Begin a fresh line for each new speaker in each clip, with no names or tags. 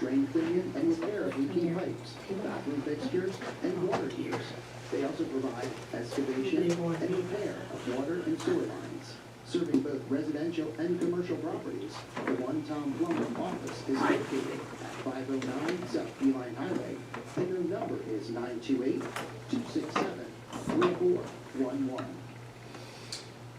drain cleaning and repair of leaking pipes, bathroom fixtures, and water heaters. They also provide excavation and repair of water and sewer lines. Serving both residential and commercial properties, the One Tom Plumber office is located at 509 South Beeline Highway, and their number is 928-267-3411.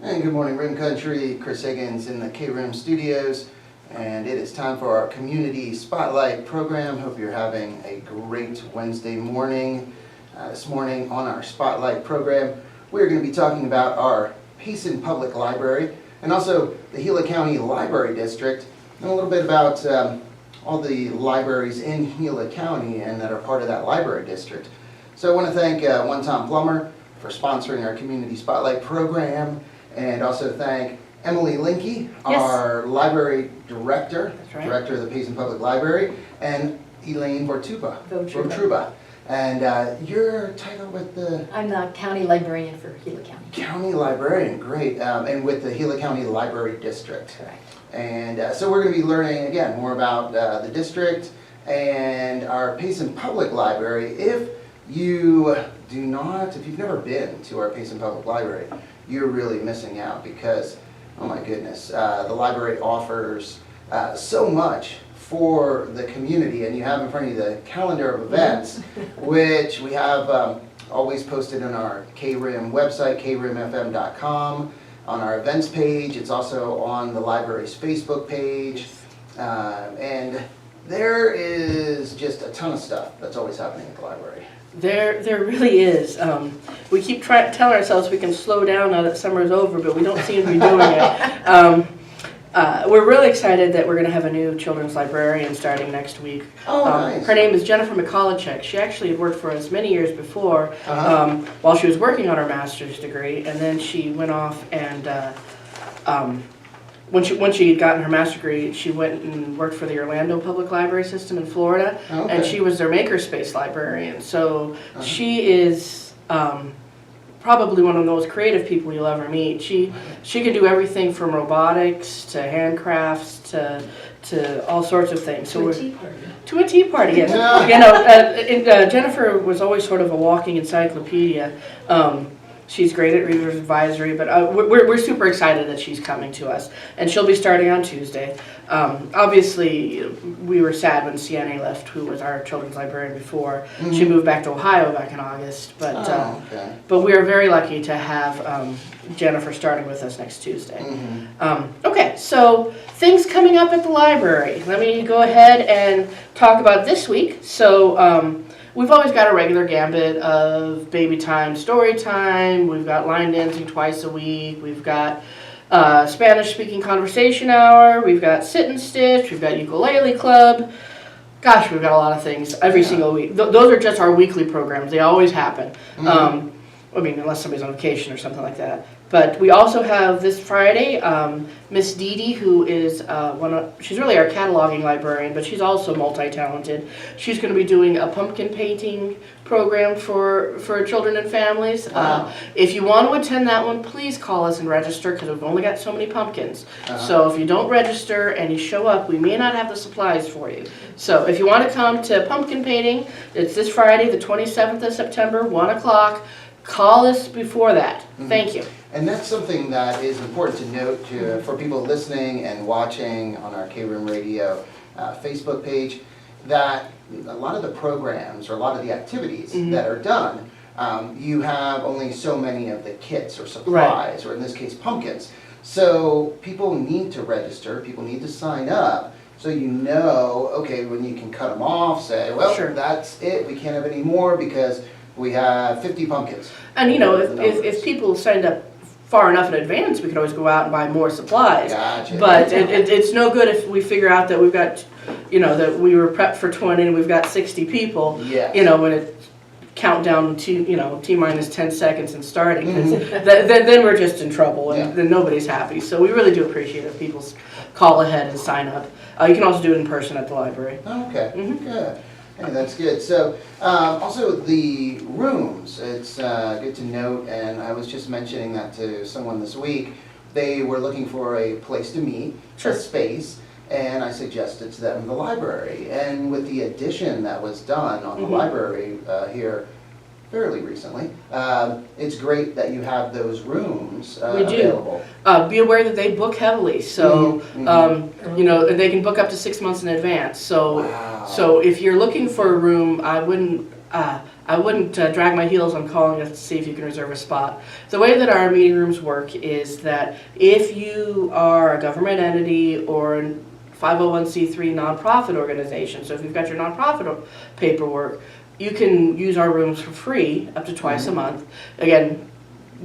And good morning, Rim Country. Chris Higgins in the KRIM studios, and it is time for our Community Spotlight program. Hope you're having a great Wednesday morning. This morning on our Spotlight program, we're going to be talking about our Payson Public Library and also the Gila County Library District, and a little bit about all the libraries in Gila County and that are part of that library district. So I want to thank One Tom Plumber for sponsoring our Community Spotlight program, and also thank Emily Linke, our library director, director of the Payson Public Library, and Elaine Vortruba. And your title with the...
I'm the county librarian for Gila County.
County librarian, great. And with the Gila County Library District.
Correct.
And so we're going to be learning, again, more about the district and our Payson Public Library. If you've never been to our Payson Public Library, you're really missing out because, oh my goodness, the library offers so much for the community, and you have in front of you the calendar of events, which we have always posted on our KRIM website, krimfm.com, on our events page. It's also on the library's Facebook page, and there is just a ton of stuff that's always happening at the library.
There really is. We keep telling ourselves we can slow down now that summer's over, but we don't seem to be doing it. We're really excited that we're going to have a new children's librarian starting next week.
Oh, nice.
Her name is Jennifer McCollichek. She actually had worked for us many years before while she was working on her master's degree, and then she went off and once she had gotten her master's degree, she went and worked for the Orlando Public Library System in Florida, and she was their makerspace librarian. So she is probably one of the most creative people you'll ever meet. She can do everything from robotics to handcrafts to all sorts of things. So
To a tea party.
To a tea party, yes. Jennifer was always sort of a walking encyclopedia. She's great at Reader's Advisory, but we're super excited that she's coming to us. And she'll be starting on Tuesday. Obviously, we were sad when CNA left, who was our children's librarian before. Mm-hmm. She moved back to Ohio back in August. But but we are very lucky to have Jennifer starting with us next Tuesday. Mm-hmm. Okay, so things coming up at the library. Let me go ahead and talk about this week. So we've always got a regular gambit of baby time, story time. We've got line dancing twice a week. We've got Spanish speaking conversation hour. We've got sit and stitch. We've got ukulele club. Gosh, we've got a lot of things every single week. Those are just our weekly programs. They always happen. Mm-hmm. I mean, unless somebody's on vacation or something like that. But we also have this Friday, Miss Dee Dee, who is she's really our cataloging librarian, but she's also multi-talented. She's going to be doing a pumpkin painting program for children and families. Wow. If you want to attend that one, please call us and register, because we've only got so many pumpkins. So if you don't register and you show up, we may not have the supplies for you. So if you want to come to pumpkin painting, it's this Friday, the 27th of September, 1 o'clock. Call us before that. Mm-hmm. Thank you.
And that's something that is important to note for people listening and watching on our KRIM Radio Facebook page, that a lot of the programs or a lot of the activities that are done, you have only so many of the kits or supplies, or in this case pumpkins. So people need to register, people need to sign up, so you know, okay, when you can cut them off, say, well, that's it, we can't have any more because we have 50 pumpkins.
And you know, if people signed up far enough in advance, we could always go out and buy more supplies.
Gotcha.
But it's no good if we figure out that we've got, that we were prepped for 20 and we've got 60 people. Yes. When it countdown to T-minus 10 seconds and starting, then we're just in trouble, and then nobody's happy. So we really do appreciate if people call ahead and sign up. You can also do it in person at the library.
Okay. Good. Hey, that's good. So also the rooms, it's good to note, and I was just mentioning that to someone this week. They were looking for a place to meet, a space, and I suggested to them the library. And with the addition that was done on the library here fairly recently, it's great that you have those rooms available.
Be aware that they book heavily, so you know, they can book up to 6 months in advance. So,
Wow.
so if you're looking for a room, I wouldn't drag my heels on calling us to see if you can reserve a spot. The way that our meeting rooms work is that if you are a government entity or a 501c3 nonprofit organization, so if you've got your nonprofit paperwork, you can use our rooms for free up to twice a month. Again,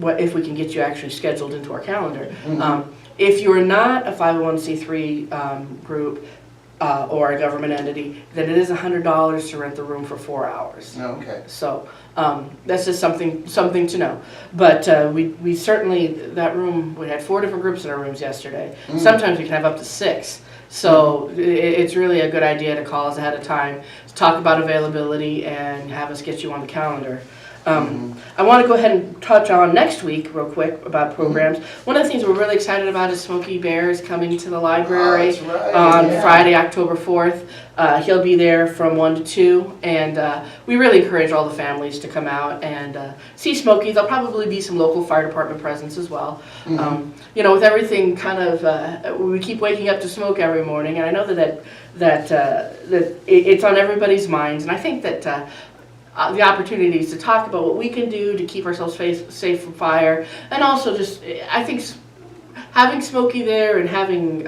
if we can get you actually scheduled into our calendar. If you're not a 501c3 group or a government entity, then it is $100 to rent the room for 4 hours.
Okay.
So that's just something to know. But we certainly, that room, we had 4 different groups in our rooms yesterday. Sometimes we can have up to 6. So it's really a good idea to call us ahead of time, to talk about availability, and have us get you on the calendar. I want to go ahead and touch on next week real quick about programs. One of the things we're really excited about is Smokey Bear is coming to the library on Friday, October 4th. He'll be there from 1 to 2, and we really encourage all the families to come out and see Smokey. There'll probably be some local fire department presence as well. You know, with everything kind of, we keep waking up to smoke every morning, and I know that it's on everybody's minds, and I think that the opportunities to talk about what we can do to keep ourselves safe from fire, and also just, I think having Smokey there and having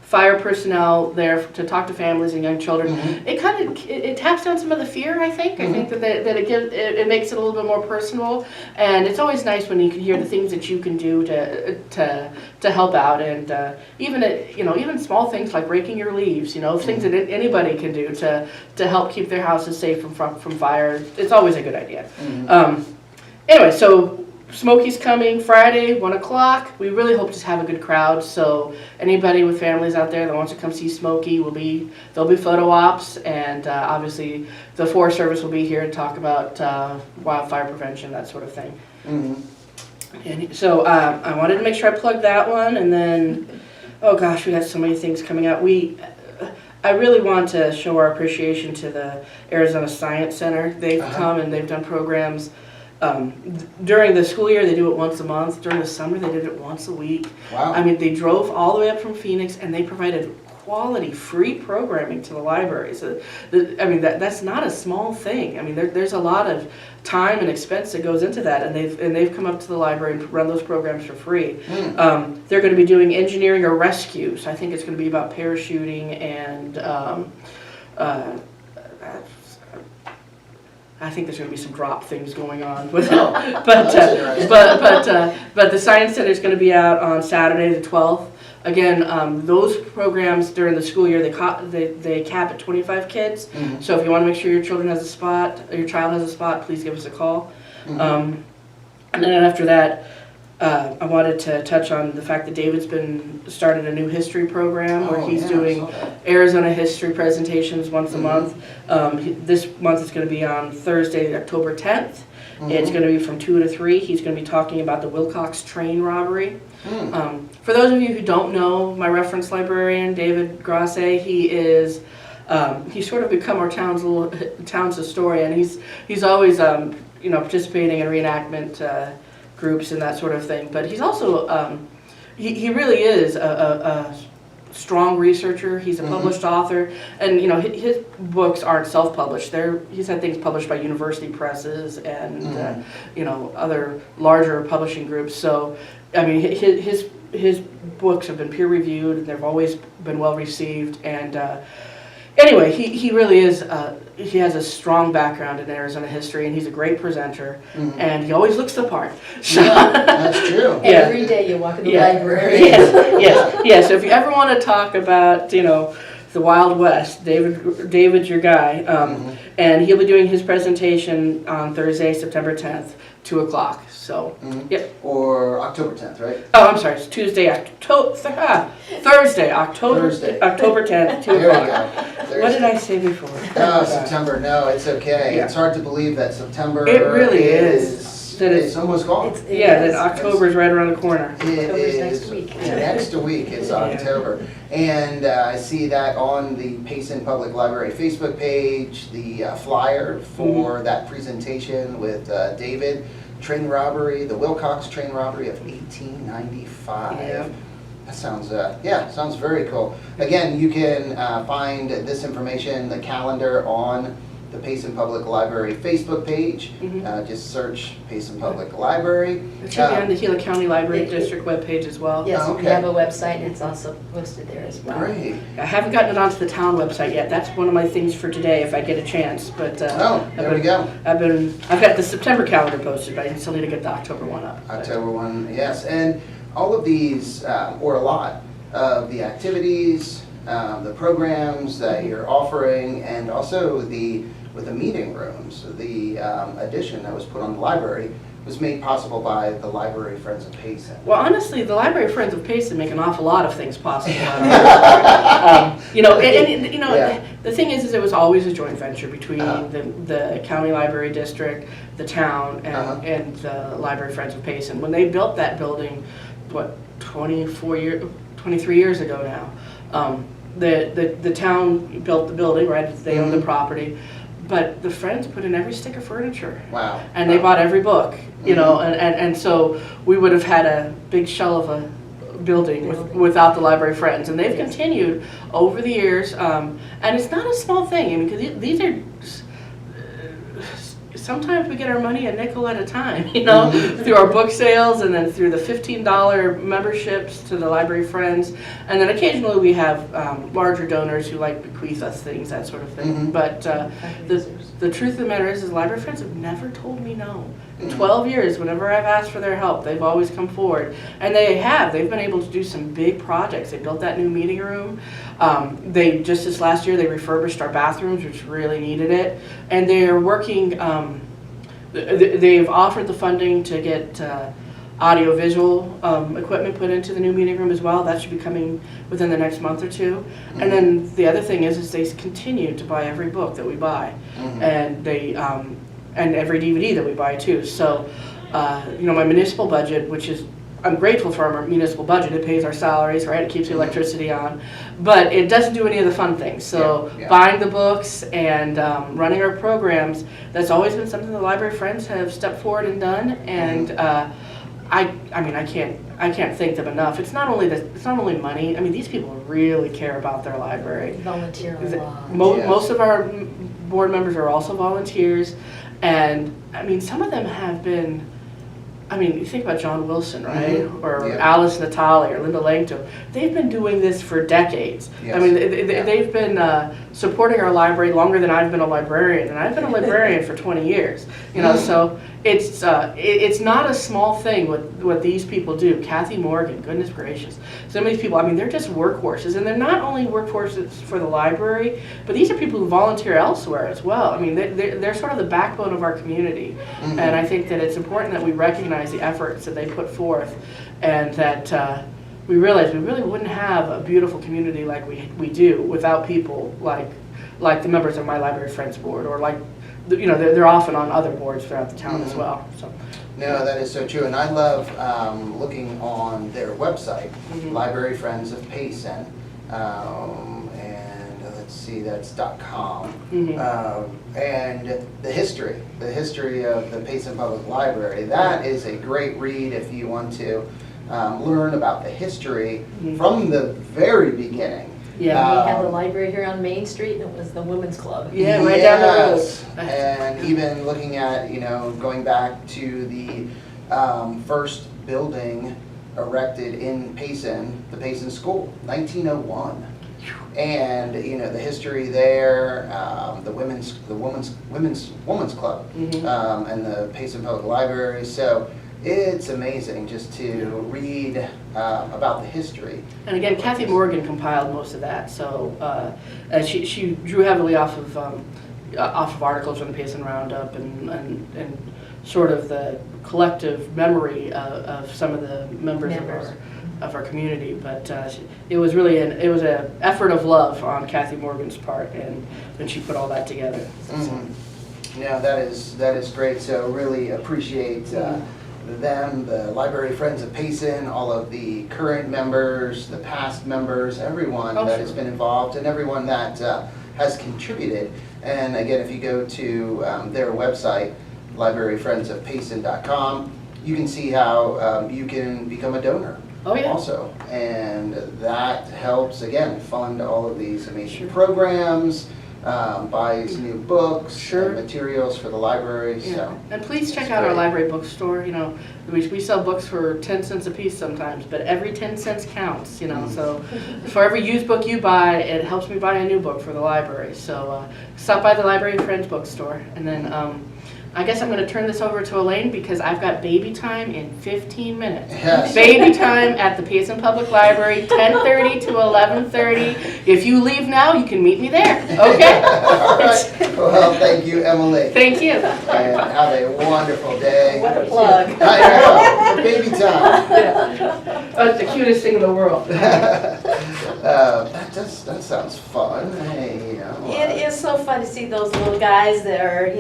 fire personnel there to talk to families and young children, it kind of it taps down some of the fear. I think that it makes it a little bit more personal, and it's always nice when you can hear the things that you can do to help out, and even small things like raking your leaves, things that anybody can do to help keep their houses safe from fire. It's always a good idea. Anyway, so Smokey's coming Friday, 1 o'clock. We really hope to have a good crowd, so anybody with families out there that wants to come see Smokey, there'll be photo ops, and obviously the Forest Service will be here to talk about wildfire prevention, that sort of thing. And so I wanted to make sure I plugged that one, and then, oh gosh, we got so many things coming out. I really want to show our appreciation to the Arizona Science Center. They've come and they've done programs. During the school year, they do it once a month. During the summer, they did it once a week.
Wow.
I mean, they drove all the way up from Phoenix, and they provided quality, free programming to the library. So, that's not a small thing. I mean, there's a lot of time and expense that goes into that, and they've come up to the library and run those programs for free. They're going to be doing engineering or rescue. So I think it's going to be about parachuting and I think there's going to be some drop things going on with it. But the Science Center is going to be out on Saturday the 12th. Again, those programs during the school year, they cap at 25 kids. So if you want to make sure your child has a spot, please give us a call. And then after that, I wanted to touch on the fact that David's started a new history program where he's doing Arizona history presentations once a month. This month is going to be on Thursday, October 10th. It's going to be from 2 to 3. He's going to be talking about the Wilcox train robbery. For those of you who don't know my reference librarian, David Grasse, he's sort of become our town's historian. He's always participating in reenactment groups and that sort of thing, but he's also he really is a strong researcher. He's a published author, and his books aren't self-published. He's had things published by university presses and other larger publishing groups. So I mean, his books have been peer-reviewed, and they've always been well received, and anyway, he really is, he has a strong background in Arizona history, and he's a great presenter, and he always looks the part. So,
that's true.
Every day you walk in the library.
Yes. So if you ever want to talk about, the Wild West, David's your guy, and he'll be doing his presentation on Thursday, September 10th, 2 o'clock. So, yep.
Or October 10th, right?
Oh, I'm sorry. It's Thursday, October 10th, 2 o'clock. What did I say before?
Oh, September. No, it's okay.
Yeah.
It's hard to believe that September
It really is. That
It's almost gone.
that October's right around the corner.
It
October's
is
next week.
next week is October. And I see that on the Payson Public Library Facebook page, the flyer for that presentation with David, train robbery, the Wilcox train robbery of 1895.
Yeah.
That sounds, sounds very cool. Again, you can find this information, the calendar, on the Payson Public Library Facebook page. Just search Payson Public Library.
It should be on the Gila County Library District webpage as well.
Yes,
Okay.
we have a website and it's also posted there as well.
Great.
I haven't gotten it onto the town website yet. That's one of my things for today if I get a chance. But
There we go.
I've got the September calendar posted, but I still need to get the October one up.
October 1, yes. And all of these, or a lot of the activities, the programs that you're offering, and also with the meeting rooms, the addition that was put on the library was made possible by the Library Friends of Payson.
Well, honestly, the Library Friends of Payson make an awful lot of things possible. The thing is it was always a joint venture between the county library district, the town, and the Library Friends of Payson. When they built that building, 23 years ago now, the town built the building, right? They owned the property. But the Friends put in every stick of furniture.
Wow.
And they bought every book, and so we would have had a big shell of a building without the Library Friends. And they've continued over the years, and it's not a small thing. I mean, because these are, sometimes we get our money a nickel at a time, through our book sales and then through the $15 memberships to the Library Friends. And then occasionally we have larger donors who bequeath us things, that sort of thing. But the truth of the matter is Library Friends have never told me no. In 12 years, whenever I've asked for their help, they've always come forward. And they've been able to do some big projects. They built that new meeting room. Just this last year, they refurbished our bathrooms, which really needed it. And they're working, they've offered the funding to get audio-visual equipment put into the new meeting room as well. That should be coming within the next month or two. And then the other thing is they continue to buy every book that we buy. And they, and every DVD that we buy too. So, my municipal budget, which is, I'm grateful for our municipal budget. It pays our salaries, right? It keeps the electricity on, but it doesn't do any of the fun things. So buying the books and running our programs, that's always been something the Library Friends have stepped forward and done. And I can't thank them enough. It's not only money. I mean, these people really care about their library.
Volunteer a lot.
Most of our board members are also volunteers. And I mean, some of them have been, you think about John Wilson, right? Or Alice Natali or Linda Langto. They've been doing this for decades.
Yes.
I mean, they've been supporting our library longer than I've been a librarian, and I've been a librarian for 20 years. So it's not a small thing what these people do. Kathy Morgan, goodness gracious. Some of these people, they're just workhorses, and they're not only workhorses for the library, but these are people who volunteer elsewhere as well. They're sort of the backbone of our community, and I think that it's important that we recognize the efforts that they put forth, and that we realize we really wouldn't have a beautiful community like we do without people like the members of my Library Friends board, or they're often on other boards throughout the town as well. So.
No, that is so true, and I love looking on their website, Library Friends of Payson, and let's see, that's .com, and the history of the Payson Public Library. That is a great read if you want to learn about the history from the very beginning.
Yeah, we have a library here on Main Street, and it was the Women's Club.
Yeah, right down the road.
And even looking at, going back to the first building erected in Payson, the Payson School, 1901. And, the history there, the women's club, and the Payson Public Library. So it's amazing just to read about the history.
And again, Kathy Morgan compiled most of that. So she drew heavily off of articles from the Payson Roundup and sort of the collective memory of some of the members of our community. But it was really an effort of love on Kathy Morgan's part, and she put all that together.
No, that is great. So really appreciate them, the Library Friends of Payson, all of the current members, the past members, everyone
Oh,
that
sure.
has been involved, and everyone that has contributed. And again, if you go to their website, libraryfriendsofpayson.com, you can see how you can become a donor.
Oh, yeah.
Also, and that helps again fund all of these amazing
Sure.
programs, buys new books,
Sure.
and materials for the library.
Yeah.
So,
And please check
That's
out our
great.
library bookstore. You know, we sell books for 10 cents a piece sometimes, but every 10 cents counts, you know. So for every used book you buy, it helps me buy a new book for the library. So stop by the Library Friends bookstore. And then I guess I'm going to turn this over to Elaine because I've got baby time in 15 minutes.
yes.
Baby time at the Payson Public Library, 10:30 to 11:30. If you leave now, you can meet me there. Okay?
All right. Well, thank you, Emily.
Thank you.
And have a wonderful day.
What a plug.
I know, for baby time.
That's the cutest thing in the world.
That sounds fun. Hey, you know,
It is so fun to see those little guys that are,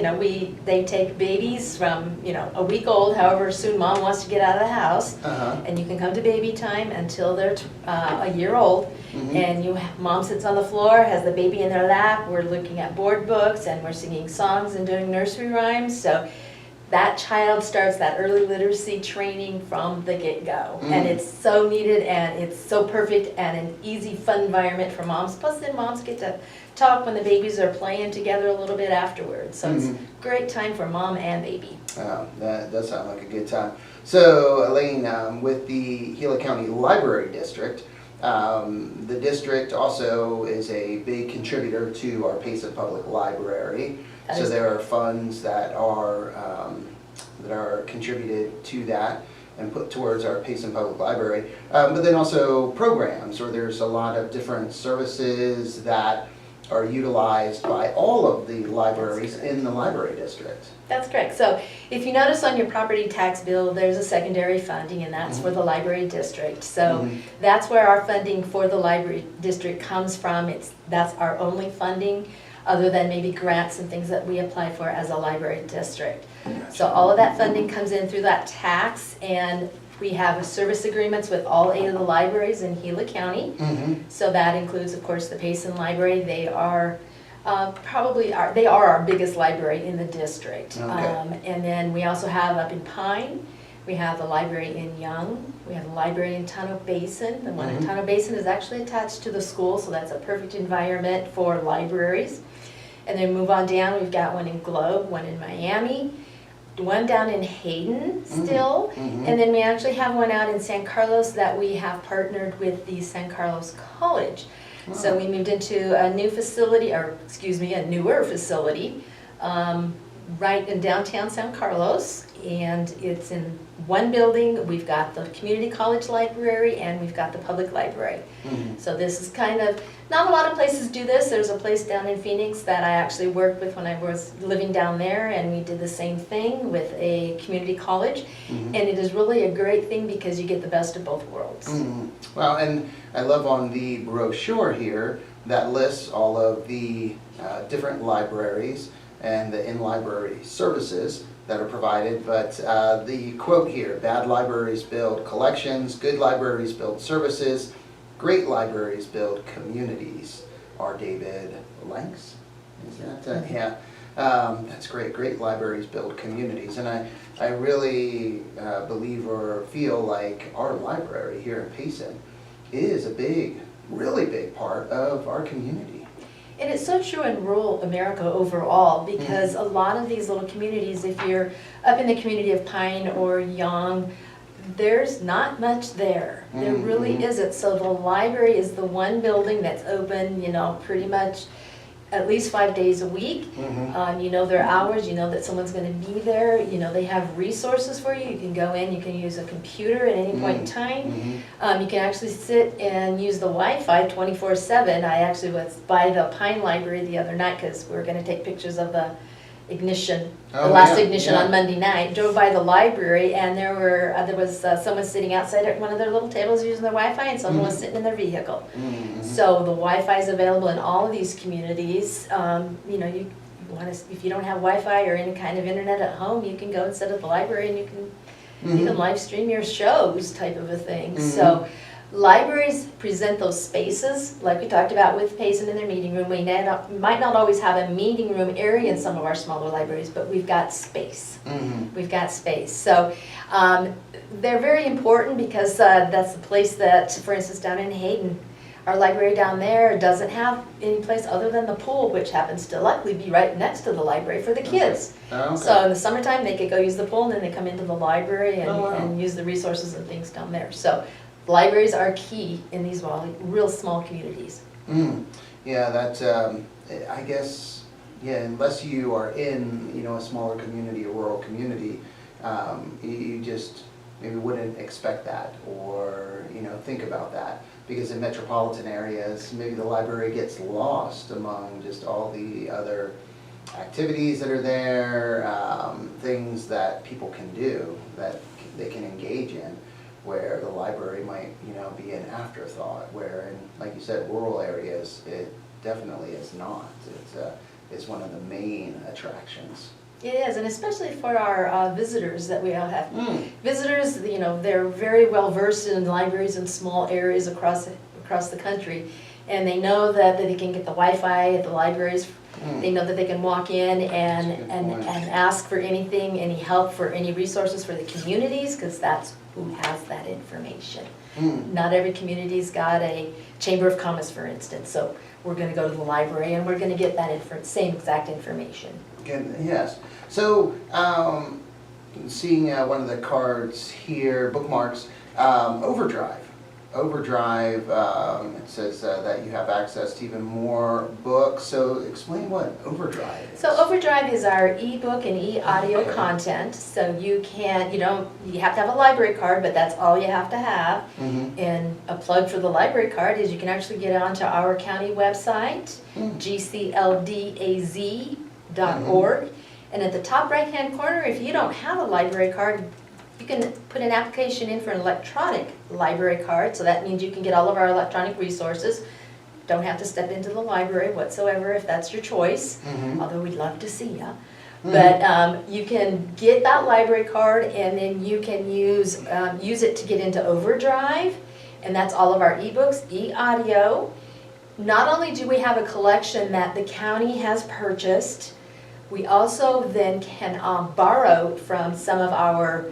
they take babies from, a week old, however soon mom wants to get out of the house.
Uh-huh.
And you can come to baby time until they're a year old.
Mhm.
And mom sits on the floor, has the baby in their lap. We're looking at board books and we're singing songs and doing nursery rhymes. So that child starts that early literacy training from the get-go. And it's so needed and it's so perfect and an easy, fun environment for moms. Plus then moms get to talk when the babies are playing together a little bit afterwards. So it's a great time for mom and baby.
Oh, that does sound like a good time. So, Elaine, with the Gila County Library District, the district also is a big contributor to our Payson Public Library.
That
So
is
there are funds that are contributed to that and put towards our Payson Public Library. But then also programs, or there's a lot of different services that are utilized by all of the libraries in the library district.
That's correct. So if you notice on your property tax bill, there's a secondary funding, and that's for the library district. So that's where our funding for the library district comes from. That's our only funding, other than maybe grants and things that we apply for as a library district. So all of that funding comes in through that tax, and we have service agreements with all 8 of the libraries in Gila County. So that includes, of course, the Payson Library. They are our biggest library in the district.
Okay.
And then we also have up in Pine, we have the library in Young, we have the library in Tonto Basin. The one in Tonto Basin is actually attached to the school, so that's a perfect environment for libraries. And then move on down, we've got one in Globe, one in Miami, one down in Hayden still, and then we actually have one out in San Carlos that we have partnered with the San Carlos College. So we moved into a new facility, or excuse me, a newer facility, right in downtown San Carlos, and it's in one building. We've got the community college library and we've got the public library. So this is kind of, not a lot of places do this. There's a place down in Phoenix that I actually worked with when I was living down there, and we did the same thing with a community college. And it is really a great thing because you get the best of both worlds.
Well, and I love on the brochure here that lists all of the different libraries and the in-library services that are provided, but the quote here, bad libraries build collections, good libraries build services, great libraries build communities. R. David Lanks, is that, yeah, that's great. Great libraries build communities, and I really believe or feel like our library here in Payson is a big, really big part of our community.
And it's so true in rural America overall, because a lot of these little communities, if you're up in the community of Pine or Young, there's not much there. There really isn't. So the library is the one building that's open, pretty much at least 5 days a week. You know their hours, you know that someone's going to be there, they have resources for you. You can go in, you can use a computer at any point in time. You can actually sit and use the Wi-Fi 24/7. I actually was by the Pine Library the other night because we were going to take pictures of the ignition, the last ignition on Monday night. Drove by the library, and there was someone sitting outside at one of their little tables using their Wi-Fi, and someone was sitting in their vehicle. So the Wi-Fi is available in all of these communities. if you don't have Wi-Fi or any kind of internet at home, you can go and sit at the library and you can live stream your shows type of a thing. So libraries present those spaces, like we talked about with Payson in their meeting room. We might not always have a meeting room area in some of our smaller libraries, but we've got space. We've got space. So they're very important because that's the place that, for instance, down in Hayden, our library down there doesn't have any place other than the pool, which happens to luckily be right next to the library for the kids.
Okay.
So in the summertime, they could go use the pool, and then they come into the library and use the resources and things down there. So libraries are key in these real small communities.
Yeah, that's, I guess, yeah, unless you are in, a smaller community, a rural community, you just maybe wouldn't expect that or, think about that. Because in metropolitan areas, maybe the library gets lost among just all the other activities that are there, things that people can do, that they can engage in, where the library might, be an afterthought, where in, like you said, rural areas, it definitely is not. It's one of the main attractions.
It is, and especially for our visitors that we all have. Visitors, they're very well versed in libraries in small areas across the country, and they know that they can get the Wi-Fi at the libraries. They know that they can walk in and ask for anything, any help, for any resources for the communities, because that's who has that information. Not every community's got a Chamber of Commerce, for instance, so we're going to go to the library and we're going to get that same exact information.
Yes. So, seeing one of the cards here, bookmarks, Overdrive. Overdrive, it says that you have access to even more books. So explain what Overdrive is.
So Overdrive is our ebook and e-audio content. So you have to have a library card, but that's all you have to have. And a plug for the library card is you can actually get onto our county website, gcldaz.org. And at the top right-hand corner, if you don't have a library card, you can put an application in for an electronic library card. So that means you can get all of our electronic resources. Don't have to step into the library whatsoever if that's your choice, although we'd love to see you. But you can get that library card, and then you can use it to get into Overdrive, and that's all of our ebooks, e-audio. Not only do we have a collection that the county has purchased, we also then can borrow from some of our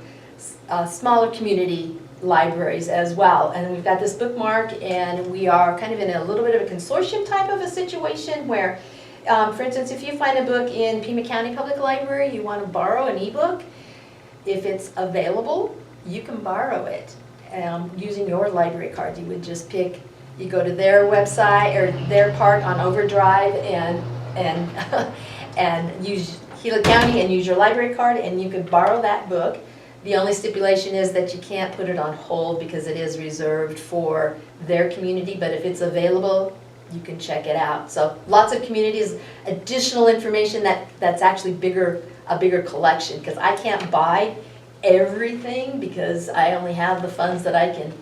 smaller community libraries as well. And we've got this bookmark, and we are kind of in a little bit of a consortium type of a situation where, for instance, if you find a book in Pima County Public Library, you want to borrow an ebook, if it's available, you can borrow it using your library card. You would just you go to their website or their part on Overdrive and use Gila County and use your library card, and you could borrow that book. The only stipulation is that you can't put it on hold because it is reserved for their community, but if it's available, you can check it out. So lots of communities, additional information that's actually a bigger collection, because I can't buy everything because I only have the funds that I can,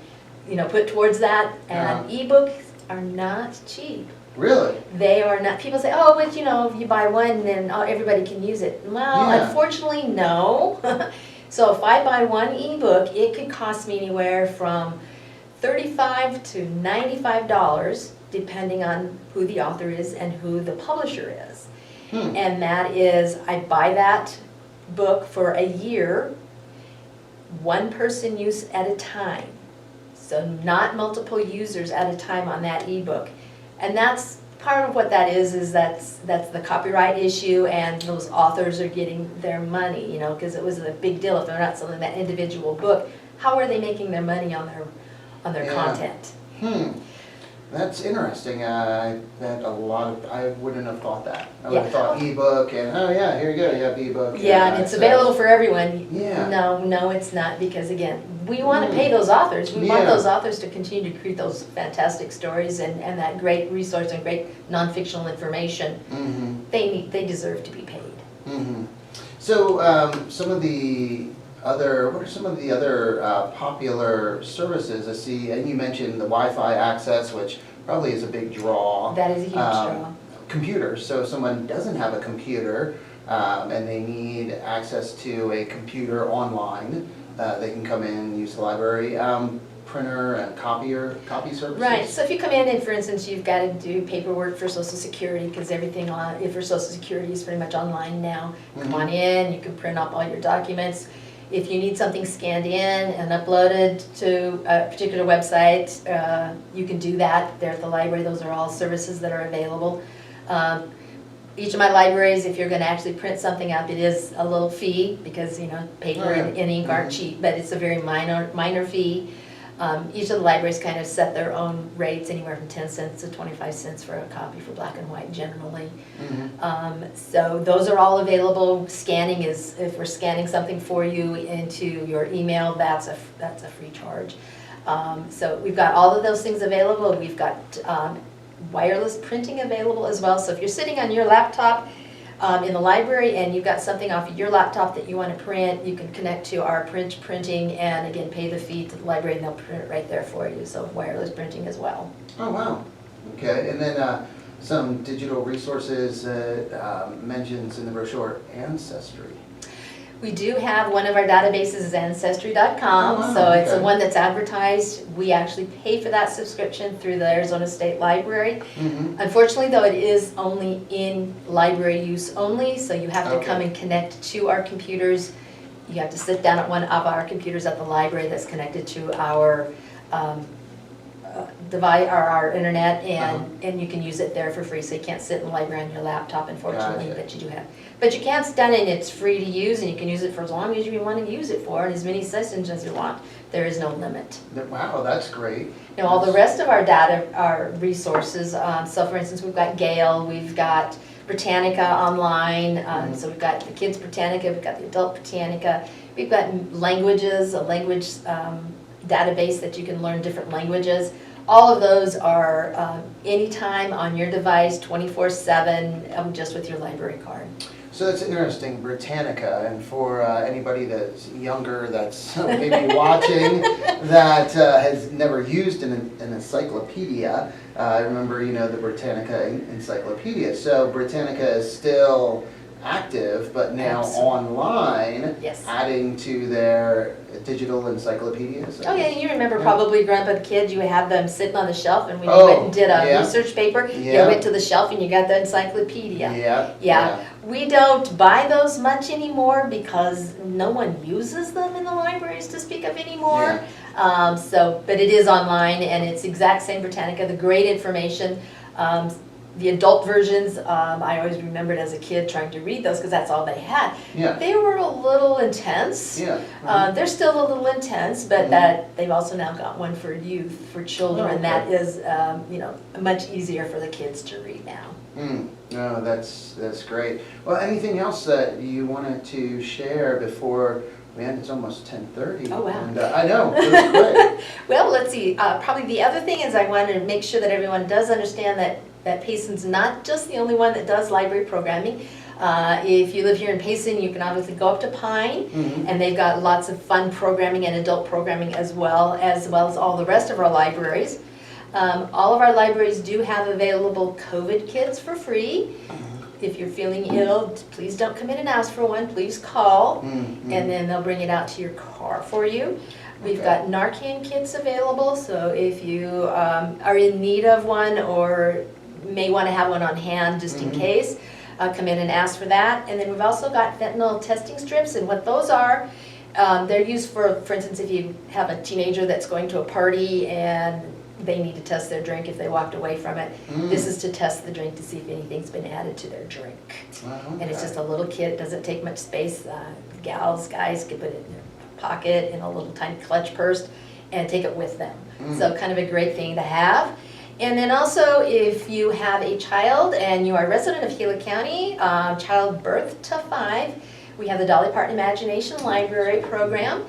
put towards that, and ebooks are not cheap.
Really?
They are not. People say, oh, but if you buy one, then everybody can use it. Well, unfortunately, no. So if I buy one ebook, it could cost me anywhere from $35 to $95, depending on who the author is and who the publisher is. And that is, I buy that book for a year, one person use at a time. So not multiple users at a time on that ebook. And that's part of what that is that's the copyright issue, and those authors are getting their money, because it was a big deal if they're not selling that individual book. How are they making their money on their content?
That's interesting. I wouldn't have thought that. I would have thought ebook and here you go, you have ebook.
Yeah, and it's available for everyone.
Yeah.
No, it's not, because again, we want to pay those authors. We want those authors to continue to create those fantastic stories and that great resource and great non-fictional information. They deserve to be paid.
So what are some of the other popular services I see? And you mentioned the Wi-Fi access, which probably is a big draw.
That is a huge draw.
computers. So if someone doesn't have a computer and they need access to a computer online, they can come in and use the library printer and copy services.
Right, so if you come in and, for instance, you've got to do paperwork for Social Security, because everything for Social Security is pretty much online now. Come on in, you can print up all your documents. If you need something scanned in and uploaded to a particular website, you can do that there at the library. Those are all services that are available. Each of my libraries, if you're going to actually print something up, it is a little fee, because paper and ink aren't cheap, but it's a very minor fee. Each of the libraries kind of set their own rates, anywhere from 10 cents to 25 cents for a copy for black and white generally. So those are all available. Scanning is, if we're scanning something for you into your email, that's a free charge. So we've got all of those things available. We've got wireless printing available as well. So if you're sitting on your laptop in the library and you've got something off of your laptop that you want to print, you can connect to our printing and again pay the fee to the library and they'll print it right there for you. So wireless printing as well.
Oh, wow. Okay, and then some digital resources mentions in the brochure, Ancestry.
We do have one of our databases is Ancestry.com,
Oh, wow,
so it's
okay.
one that's advertised. We actually pay for that subscription through the Arizona State Library. Unfortunately, though, it is only in library use only, so you have to come and connect to our computers. You have to sit down at one of our computers at the library that's connected to our device or our internet, and you can use it there for free. So you can't sit in the library on your laptop, unfortunately,
Gotcha.
but you do have. But you can sit down and it's free to use, and you can use it for as long as you want to use it for, and as many sessions as you want. There is no limit.
Wow, that's great.
Now, all the rest of our data, our resources, so for instance, we've got Gale, we've got Britannica online, so we've got the kids Britannica, we've got the adult Britannica, we've got languages, a language database that you can learn different languages. All of those are anytime on your device, 24/7, just with your library card.
So that's interesting, Britannica, and for anybody that's younger that's maybe watching that has never used an encyclopedia, I remember, the Britannica encyclopedia. So Britannica is still active, but now online,
Yes.
adding to their digital encyclopedias.
Oh yeah, you remember probably growing up as a kid, you had them sitting on the shelf, and when you
Oh,
went and did a
yeah.
research paper,
Yeah.
you went to the shelf and you got the encyclopedia.
Yeah.
We don't buy those much anymore because no one uses them in the libraries to speak of anymore. But it is online and it's exact same Britannica, the great information. The adult versions, I always remembered as a kid trying to read those because that's all they had.
Yeah.
They were a little intense.
Yeah.
They're still a little intense, but that they've also now got one for youth, for children.
Oh, okay.
That is, much easier for the kids to read now.
No, that's great. Well, anything else that you wanted to share before we end? It's almost 10:30.
Oh, wow.
And, I know, it was quick.
Well, let's see. Probably the other thing is I wanted to make sure that everyone does understand that Payson's not just the only one that does library programming. If you live here in Payson, you can obviously go up to Pine, and they've got lots of fun programming and adult programming as well as all the rest of our libraries. All of our libraries do have available COVID kits for free. If you're feeling ill, please don't come in and ask for one. Please call, and then they'll bring it out to your car for you. We've got Narcan kits available, so if you are in need of one or may want to have one on hand just in case, come in and ask for that. And then we've also got fentanyl testing strips, and what those are, they're used for instance, if you have a teenager that's going to a party and they need to test their drink if they walked away from it. This is to test the drink to see if anything's been added to their drink. And it's just a little kit, it doesn't take much space. Guys can put it in their pocket in a little tiny clutch purse and take it with them. So kind of a great thing to have. And then also, if you have a child and you are a resident of Gila County, child birth to 5, we have the Dolly Parton Imagination Library program.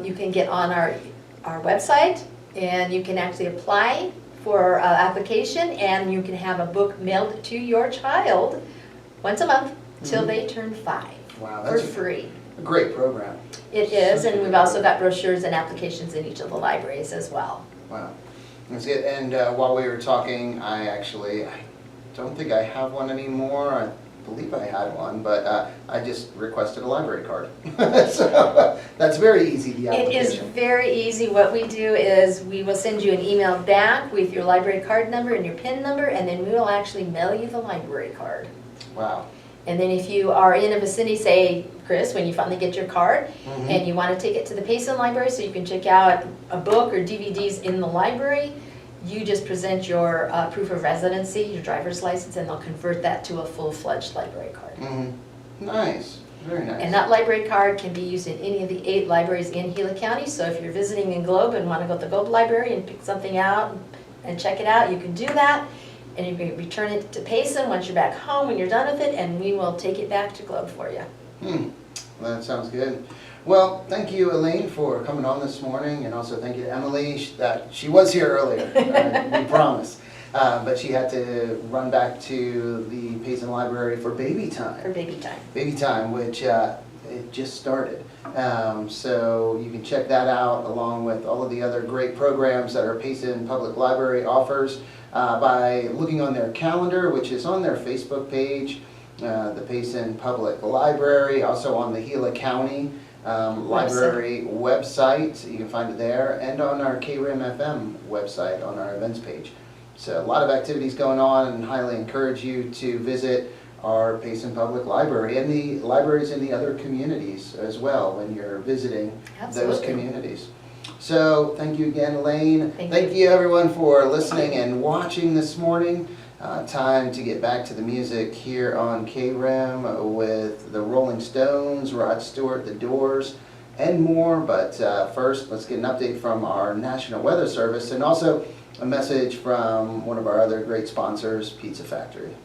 You can get on our website and you can actually apply for application, and you can have a book mailed to your child once a month till they turn 5
Wow,
for
that's
free.
a great program.
It is, and we've also got brochures and applications in each of the libraries as well.
Wow. That's it. And while we were talking, I don't think I have one anymore. I believe I had one, but I just requested a library card. So that's very easy, the
It is
application.
very easy. What we do is we will send you an email back with your library card number and your PIN number, and then we will actually mail you the library card.
Wow.
And then if you are in a vicinity, say, Chris, when you finally get your card,
Mhm.
and you want to take it to the Payson library so you can check out a book or DVDs in the library, you just present your proof of residency, your driver's license, and they'll convert that to a full-fledged library card.
Mhm. Nice, very nice.
And that library card can be used in any of the 8 libraries in Gila County. So if you're visiting in Globe and want to go to the Globe Library and pick something out and check it out, you can do that. And you can return it to Payson once you're back home when you're done with it, and we will take it back to Globe for you.
Well, that sounds good. Well, thank you, Elaine, for coming on this morning, and also thank you to Emily. She was here earlier, we promise. But she had to run back to the Payson Library for baby time.
For baby time.
Baby time, which it just started. So you can check that out along with all of the other great programs that our Payson Public Library offers by looking on their calendar, which is on their Facebook page, the Payson Public Library, also on the Gila County Library website. You can find it there, and on our KRIM FM website on our events page. So a lot of activities going on, and highly encourage you to visit our Payson Public Library and the libraries in the other communities as well when you're visiting those
Absolutely.
communities. So thank you again, Elaine.
Thank
you everyone for listening and watching this morning. Time to get back to the music here on KRIM with the Rolling Stones, Rod Stewart, The Doors, and more. But first, let's get an update from our National Weather Service, and also a message from one of our other great sponsors, Pizza Factory.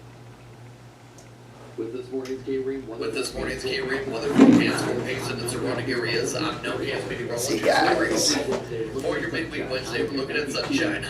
With this morning's KRIM weather forecast for Payson and surrounding areas, I'm no chance maybe
See you guys.
For your midweek Wednesday, we're looking at sunshine.